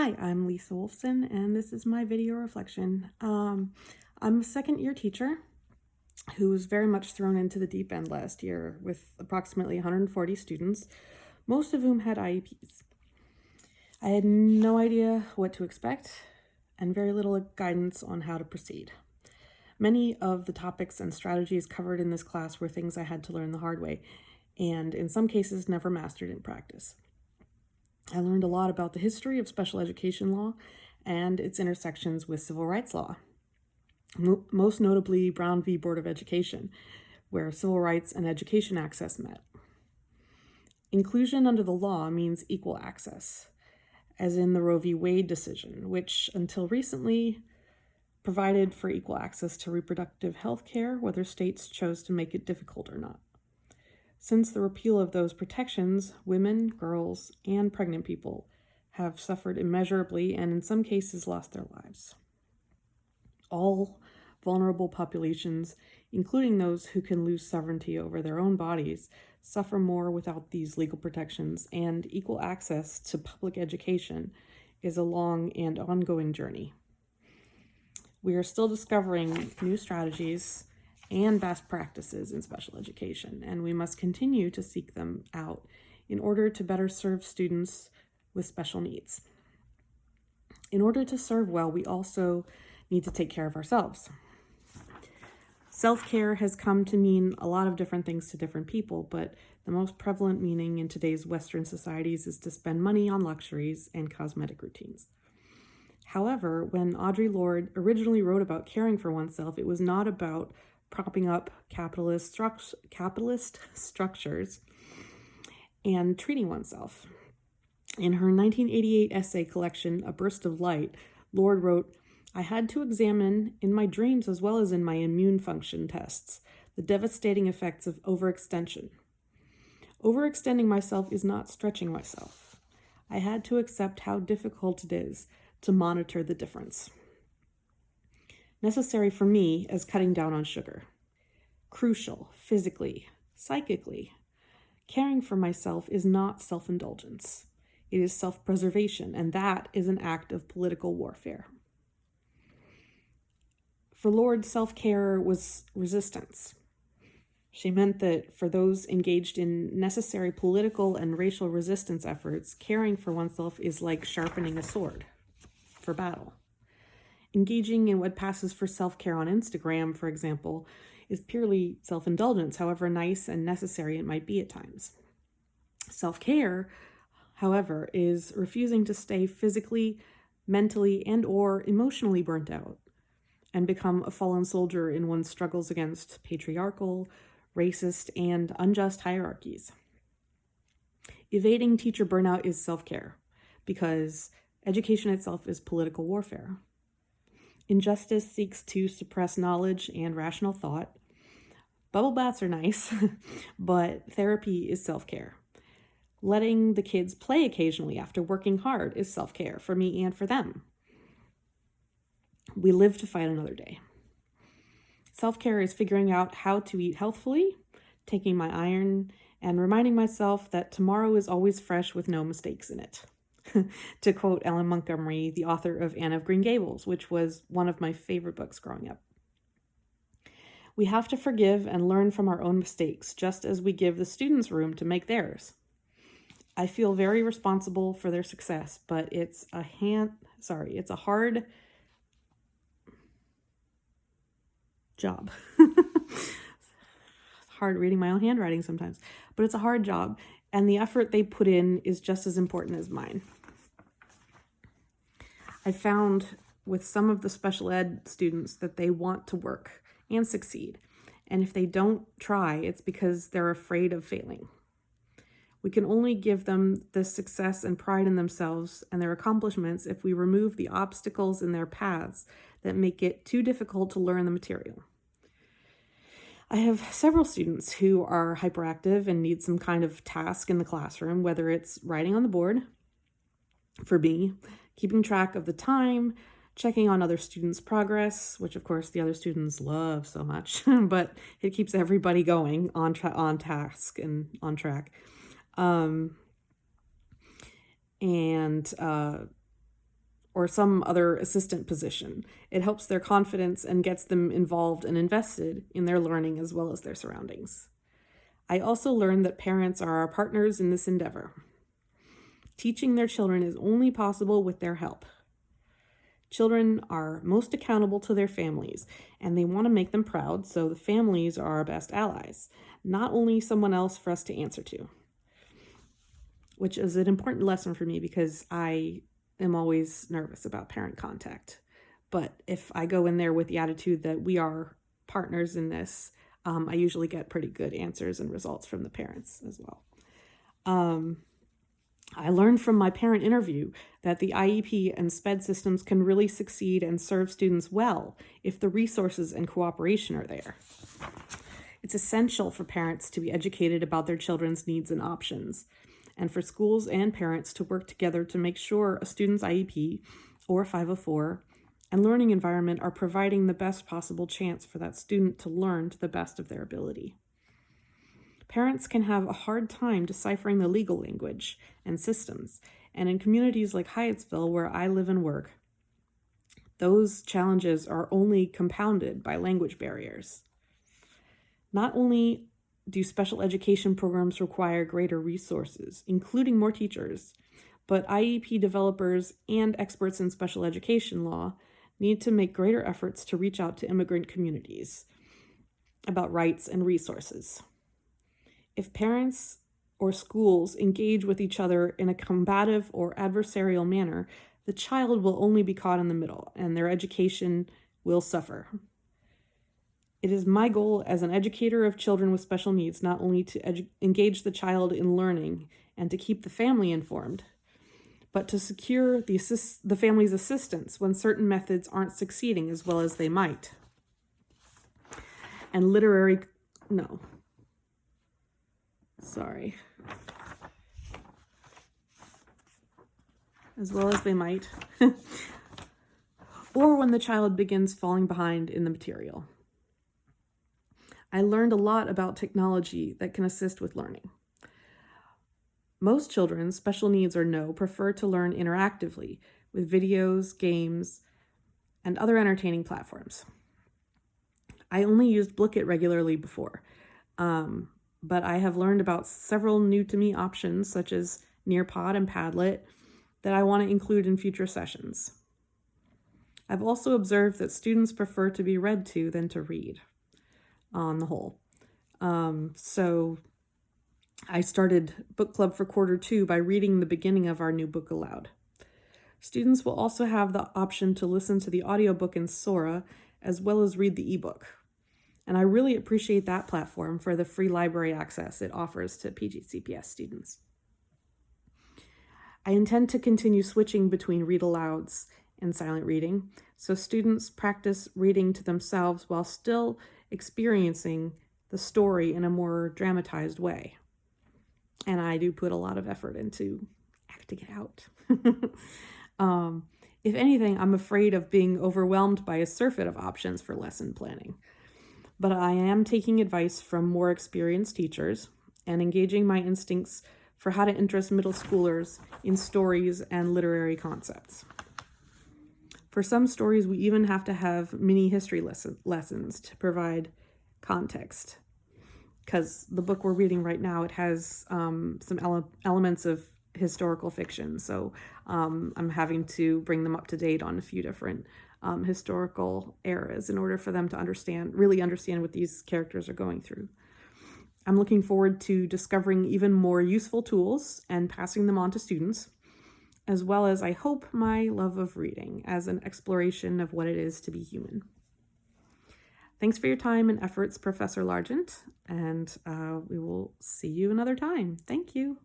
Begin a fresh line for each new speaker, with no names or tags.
Hi, I'm Lisa Wolfson, and this is my video reflection. I'm a second-year teacher who was very much thrown into the deep end last year with approximately 140 students, most of whom had IEPs. I had no idea what to expect and very little guidance on how to proceed. Many of the topics and strategies covered in this class were things I had to learn the hard way, and in some cases never mastered in practice. I learned a lot about the history of special education law and its intersections with civil rights law, most notably Brown v. Board of Education, where civil rights and education access met. Inclusion under the law means equal access, as in the Roe v. Wade decision, which until recently provided for equal access to reproductive health care, whether states chose to make it difficult or not. Since the repeal of those protections, women, girls, and pregnant people have suffered immeasurably and in some cases lost their lives. All vulnerable populations, including those who can lose sovereignty over their own bodies, suffer more without these legal protections, and equal access to public education is a long and ongoing journey. We are still discovering new strategies and best practices in special education, and we must continue to seek them out in order to better serve students with special needs. In order to serve well, we also need to take care of ourselves. Self-care has come to mean a lot of different things to different people, but the most prevalent meaning in today's Western societies is to spend money on luxuries and cosmetic routines. However, when Audre Lorde originally wrote about caring for oneself, it was not about propping up capitalist structures and treating oneself. In her 1988 essay collection, A Burst of Light, Lorde wrote, "I had to examine in my dreams as well as in my immune function tests the devastating effects of overextension. Overextending myself is not stretching myself. I had to accept how difficult it is to monitor the difference. Necessary for me as cutting down on sugar. Crucial, physically, psychically. Caring for myself is not self-indulgence. It is self-preservation, and that is an act of political warfare." For Lorde, self-care was resistance. She meant that for those engaged in necessary political and racial resistance efforts, caring for oneself is like sharpening a sword for battle. Engaging in what passes for self-care on Instagram, for example, is purely self-indulgence, however nice and necessary it might be at times. Self-care, however, is refusing to stay physically, mentally, and/or emotionally burnt out and become a fallen soldier in one's struggles against patriarchal, racist, and unjust hierarchies. Evading teacher burnout is self-care because education itself is political warfare. Injustice seeks to suppress knowledge and rational thought. Bubble baths are nice, but therapy is self-care. Letting the kids play occasionally after working hard is self-care for me and for them. We live to fight another day. Self-care is figuring out how to eat healthfully, taking my iron, and reminding myself that tomorrow is always fresh with no mistakes in it. To quote Ellen Montgomery, the author of Anne of Green Gables, which was one of my favorite books growing up. We have to forgive and learn from our own mistakes, just as we give the students room to make theirs. I feel very responsible for their success, but it's a hard job. It's hard reading my own handwriting sometimes, but it's a hard job, and the effort they put in is just as important as mine. I found with some of the special ed students that they want to work and succeed, and if they don't try, it's because they're afraid of failing. We can only give them the success and pride in themselves and their accomplishments if we remove the obstacles in their paths that make it too difficult to learn the material. I have several students who are hyperactive and need some kind of task in the classroom, whether it's writing on the board, for me, keeping track of the time, checking on other students' progress, which of course the other students love so much, but it keeps everybody going on task and on track. or some other assistant position. It helps their confidence and gets them involved and invested in their learning as well as their surroundings. I also learned that parents are our partners in this endeavor. Teaching their children is only possible with their help. Children are most accountable to their families, and they want to make them proud, so the families are our best allies, not only someone else for us to answer to. Which is an important lesson for me because I am always nervous about parent contact. But if I go in there with the attitude that we are partners in this, I usually get pretty good answers and results from the parents as well. I learned from my parent interview that the IEP and SPED systems can really succeed and serve students well if the resources and cooperation are there. It's essential for parents to be educated about their children's needs and options, and for schools and parents to work together to make sure a student's IEP or 504 and learning environment are providing the best possible chance for that student to learn to the best of their ability. Parents can have a hard time deciphering the legal language and systems, and in communities like Hyattsville, where I live and work, those challenges are only compounded by language barriers. Not only do special education programs require greater resources, including more teachers, but IEP developers and experts in special education law need to make greater efforts to reach out to immigrant communities about rights and resources. If parents or schools engage with each other in a combative or adversarial manner, the child will only be caught in the middle, and their education will suffer. It is my goal as an educator of children with special needs not only to engage the child in learning and to keep the family informed, but to secure the family's assistance when certain methods aren't succeeding as well as they might. And as well as they might, or when the child begins falling behind in the material. I learned a lot about technology that can assist with learning. Most children, special needs or no, prefer to learn interactively with videos, games, and other entertaining platforms. I only used Blooket regularly before, but I have learned about several new-to-me options such as Nearpod and Padlet that I want to include in future sessions. I've also observed that students prefer to be read to than to read, on the whole. So I started book club for quarter 2 by reading the beginning of our new book aloud. Students will also have the option to listen to the audiobook in Sora as well as read the ebook. And I really appreciate that platform for the free library access it offers to PGCPS students. I intend to continue switching between read-alouds and silent reading, so students practice reading to themselves while still experiencing the story in a more dramatized way. And I do put a lot of effort into acting it out. If anything, I'm afraid of being overwhelmed by a surfeit of options for lesson planning. But I am taking advice from more experienced teachers and engaging my instincts for how to interest middle schoolers in stories and literary concepts. For some stories, we even have to have mini history lessons to provide context. Because the book we're reading right now, it has some elements of historical fiction. So I'm having to bring them up to date on a few different historical eras in order for them to really understand what these characters are going through. I'm looking forward to discovering even more useful tools and passing them on to students, as well as, I hope, my love of reading as an exploration of what it is to be human. Thanks for your time and efforts, Professor Largent, and we will see you another time. Thank you.